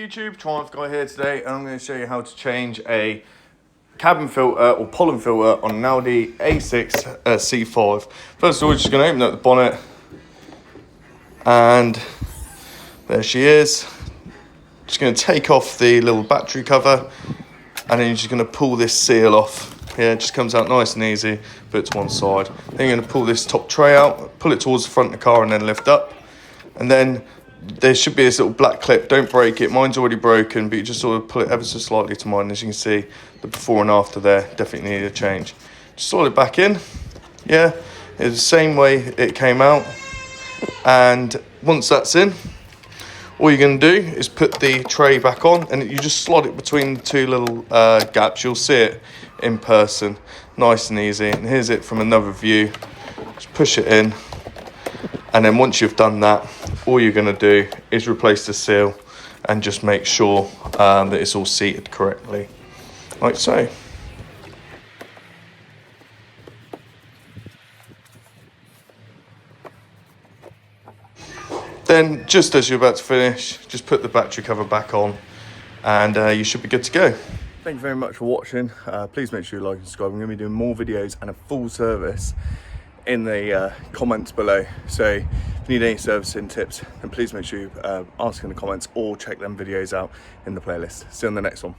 YouTube, Triumph Guy here today, and I'm going to show you how to change a cabin filter or pollen filter on an Audi A6 C5. First of all, we're just going to open up the bonnet, and there she is. Just going to take off the little battery cover, and then you're just going to pull this seal off. Yeah, it just comes out nice and easy, put it to one side. Then you're going to pull this top tray out, pull it towards the front of the car and then lift up. And then there should be this little black clip, don't break it, mine's already broken, but you just sort of pull it ever so slightly to mine. As you can see, the before and after there definitely needed a change. Just slide it back in, yeah, it's the same way it came out. And once that's in, all you're going to do is put the tray back on, and you just slide it between the two little gaps. You'll see it in person, nice and easy. And here's it from another view. Just push it in, and then once you've done that, all you're going to do is replace the seal and just make sure that it's all seated correctly, like so. Then, just as you're about to finish, just put the battery cover back on, and you should be good to go. Thank you very much for watching. Please make sure you like and subscribe. I'm going to be doing more videos and a full service in the comments below. So if you need any servicing tips, then please make sure you ask in the comments or check them videos out in the playlist. See you on the next one.